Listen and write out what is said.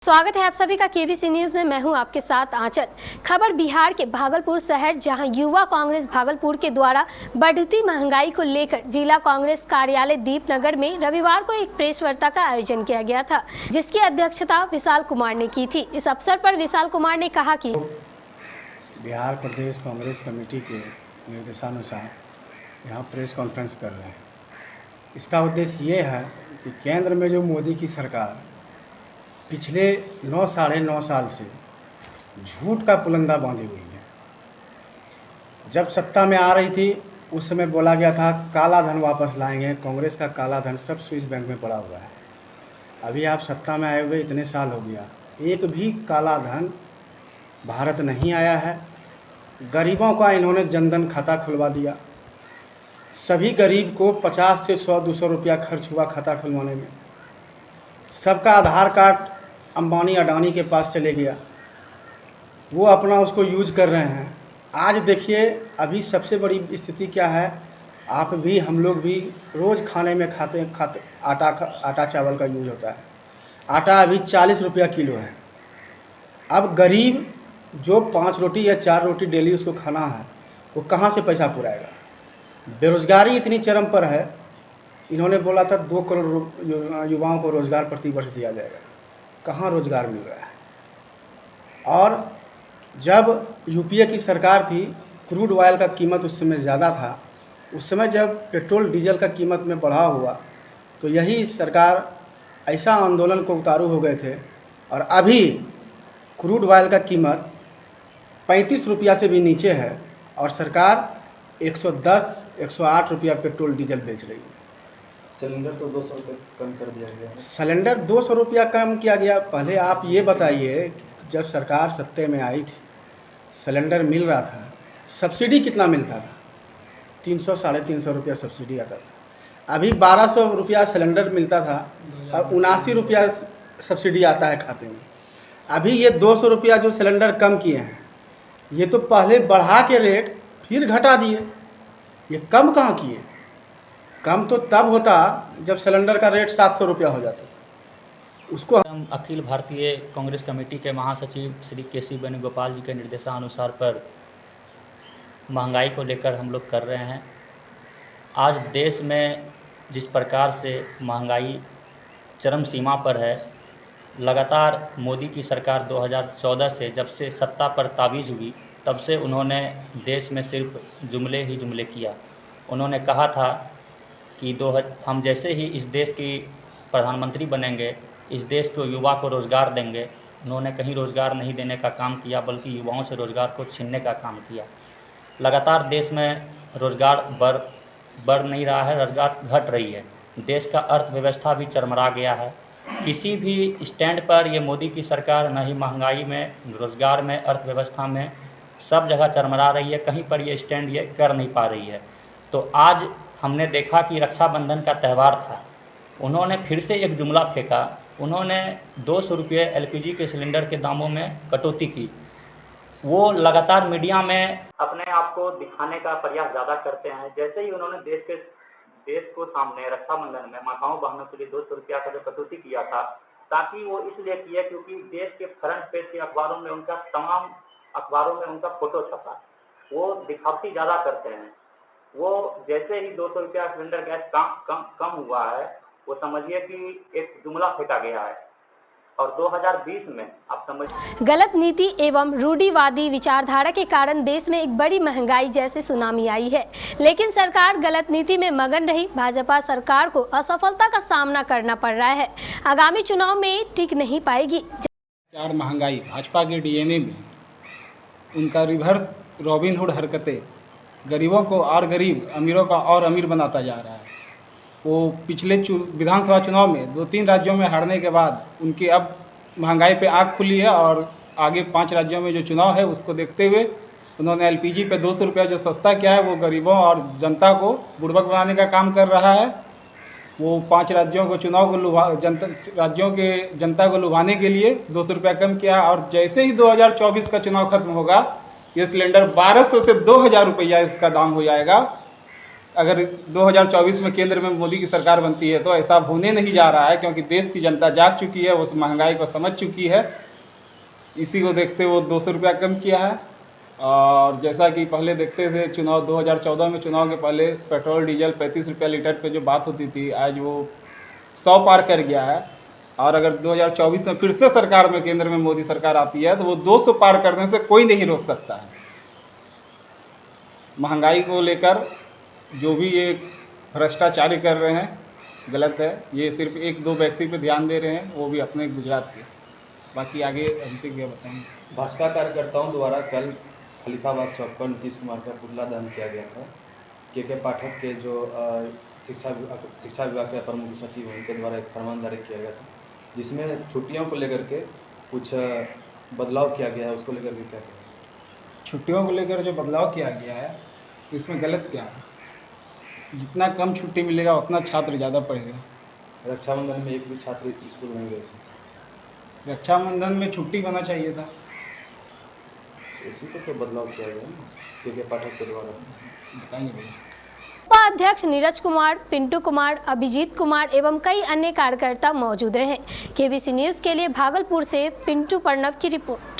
स्वागत है आप सभी का केबीसी न्यूज में। मैं हूं आपके साथ आंचल। खबर बिहार के भागलपुर शहर, जहां युवा कांग्रेस भागलपुर के द्वारा बढ़ती महंगाई को लेकर जिला कांग्रेस कार्यालय दीपनगर में रविवार को एक प्रेस वार्ता का आयोजन किया गया था, जिसकी अध्यक्षता विशाल कुमार ने की थी। इस अवसर पर विशाल कुमार ने कहा कि बिहार प्रदेश कांग्रेस कमेटी के निर्देशानुसार यहाँ प्रेस कॉन्फ्रेंस कर रहे हैं। इसका उद्देश्य ये है कि केंद्र में जो मोदी की सरकार पिछले 9 साल से झूठ का पुलंदा बांधी हुई है। जब सत्ता में आ रही थी उस समय बोला गया था काला धन वापस लाएंगे, कांग्रेस का काला धन सब स्विस बैंक में पड़ा हुआ है। अभी आप सत्ता में आए हुए इतने साल हो गया, एक भी काला धन भारत नहीं आया है। गरीबों का इन्होंने जनधन खाता खुलवा दिया। सभी गरीब को 50 से 100-200 रुपया खर्च हुआ खाता खुलवाने में। सबका आधार कार्ड अंबानी अडानी के पास चले गया, वो अपना उसको यूज कर रहे हैं। आज देखिए अभी सबसे बड़ी स्थिति क्या है, आप भी हम लोग भी रोज़ खाने में खाते आटा चावल का यूज होता है। आटा अभी 40 रुपया किलो है। अब गरीब जो 5 रोटी या 4 रोटी डेली उसको खाना है, वो कहाँ से पैसा पुराएगा। बेरोज़गारी इतनी चरम पर है। इन्होंने बोला था 2 करोड़ युवाओं को रोज़गार प्रति वर्ष दिया जाएगा, कहाँ रोज़गार मिल रहा है। और जब यूपीए की सरकार थी, क्रूड ऑयल का कीमत उस समय ज़्यादा था। उस समय जब पेट्रोल डीजल का कीमत में बढ़ाव हुआ तो यही सरकार ऐसा आंदोलन को उतारू हो गए थे। और अभी क्रूड ऑयल का कीमत 35 रुपया से भी नीचे है और सरकार 110-108 रुपया पेट्रोल डीजल बेच रही है। सिलेंडर तो 200 रुपये कम कर दिया गया है। सिलेंडर 200 रुपया कम किया गया। पहले आप ये बताइए, जब सरकार सत्ते में आई थी सिलेंडर मिल रहा था, सब्सिडी कितना मिलता था? 300-350 रुपया सब्सिडी आता था। अभी 1200 रुपया सिलेंडर मिलता था और 79 रुपया सब्सिडी आता है खाते में। अभी ये 200 रुपया जो सिलेंडर कम किए हैं, ये तो पहले बढ़ा के रेट फिर घटा दिए। ये कम कहाँ किए? कम तो तब होता जब सिलेंडर का रेट 700 रुपया हो जाता। उसको हम अखिल भारतीय कांग्रेस कमेटी के महासचिव श्री केसी वेणुगोपाल जी के निर्देशानुसार पर महंगाई को लेकर हम लोग कर रहे हैं। आज देश में जिस प्रकार से महंगाई चरम सीमा पर है, लगातार मोदी की सरकार 2014 से जब से सत्ता पर ताबीज़ हुई, तब से उन्होंने देश में सिर्फ जुमले ही जुमले किया। उन्होंने कहा था कि हम जैसे ही इस देश की प्रधानमंत्री बनेंगे, इस देश को युवा को रोज़गार देंगे। उन्होंने कहीं रोज़गार नहीं देने का काम किया, बल्कि युवाओं से रोज़गार को छीनने का काम किया। लगातार देश में रोज़गार बढ़ नहीं रहा है, रोज़गार घट रही है। देश का अर्थव्यवस्था भी चरमरा गया है। किसी भी स्टैंड पर ये मोदी की सरकार न ही महंगाई में, रोज़गार में, अर्थव्यवस्था में, सब जगह चरमरा रही है। कहीं पर ये स्टैंड ये कर नहीं पा रही है। तो आज हमने देखा कि रक्षाबंधन का त्यौहार था, उन्होंने फिर से एक जुमला फेंका। उन्होंने 200 रुपये एलपीजी के सिलेंडर के दामों में कटौती की। वो लगातार मीडिया में अपने आप को दिखाने का प्रयास ज़्यादा करते हैं। जैसे ही उन्होंने देश को सामने रक्षाबंधन में माताओं बहनों के लिए 200 रुपया का जो कटौती किया था, ताकि वो इसलिए किया क्योंकि देश के फ्रंट पेज के अखबारों में उनका तमाम अखबारों में उनका फ़ोटो छपा। वो दिखावटी ज़्यादा करते हैं। वो जैसे ही 200 रुपया सिलेंडर गैस कम हुआ है, वो समझिए कि एक जुमला फेंका गया है। और 2020 में आप समझ गलत नीति एवं रूढ़िवादी विचारधारा के कारण देश में एक बड़ी महंगाई जैसी सुनामी आई है, लेकिन सरकार गलत नीति में मगन रही। भाजपा सरकार को असफलता का सामना करना पड़ रहा है, आगामी चुनाव में टिक नहीं पाएगी। महंगाई भाजपा के डीएनए में उनका रिवर्स रॉबिनहुड हरकतें गरीबों को और गरीब, अमीरों का और अमीर बनाता जा रहा है। वो पिछले विधानसभा चुनाव में 2-3 राज्यों में हारने के बाद उनकी अब महंगाई पे आँख खुली है और आगे 5 राज्यों में जो चुनाव है उसको देखते हुए उन्होंने एलपीजी पे 200 रुपया जो सस्ता किया है, वो गरीबों और जनता को बुड़बक बनाने का काम कर रहा है। वो 5 राज्यों को चुनाव को राज्यों के जनता को लुभाने के लिए 200 रुपया कम किया। और जैसे ही 2024 का चुनाव खत्म होगा, ये सिलेंडर 1200 से 2000 रुपया इसका दाम हो जाएगा। अगर 2024 में केंद्र में मोदी की सरकार बनती है तो ऐसा होने नहीं जा रहा है, क्योंकि देश की जनता जाग चुकी है, उस महंगाई को समझ चुकी है। इसी को देखते हुए 200 रुपया कम किया है। और जैसा कि पहले देखते थे चुनाव 2014 में, चुनाव के पहले पेट्रोल डीजल 35 रुपया लीटर पे जो बात होती थी, आज वो 100 पार कर गया है। और अगर 2024 में फिर से सरकार में, केंद्र में मोदी सरकार आती है तो वो 200 पार करने से कोई नहीं रोक सकता है। महंगाई को लेकर जो भी ये भ्रष्टाचारी कर रहे हैं गलत है। ये सिर्फ एक दो व्यक्ति पे ध्यान दे रहे हैं, वो भी अपने गुजरात के। बाकी आगे हमसे क्या बताएंगे। भाजपा कार्यकर्ताओं द्वारा कल खलीफाबाद चौक पर नीतीश कुमार का पुतला दहन किया गया था। के पाठक के जो शिक्षा विभाग के अपर मुख्य सचिव हैं, उनके द्वारा एक फरमान जारी किया गया था, जिसमें छुट्टियों को लेकर के कुछ बदलाव किया गया है। उसको लेकर के क्या कहें? छुट्टियों को लेकर जो बदलाव किया गया है, इसमें गलत क्या है? जितना कम छुट्टी मिलेगा उतना छात्र ज़्यादा पढ़ेगा। रक्षाबंधन में एक भी छात्र स्कूल नहीं गए थे। रक्षाबंधन में छुट्टी होना चाहिए था। इसी को तो बदलाव किया गया ना के पाठक के द्वारा। बताएंगे भैया। उपाध्यक्ष नीरज कुमार, पिंटू कुमार, अभिजीत कुमार एवं कई अन्य कार्यकर्ता मौजूद रहे। केबीसी न्यूज़ के लिए भागलपुर से पिंटू प्रणव की रिपोर्ट।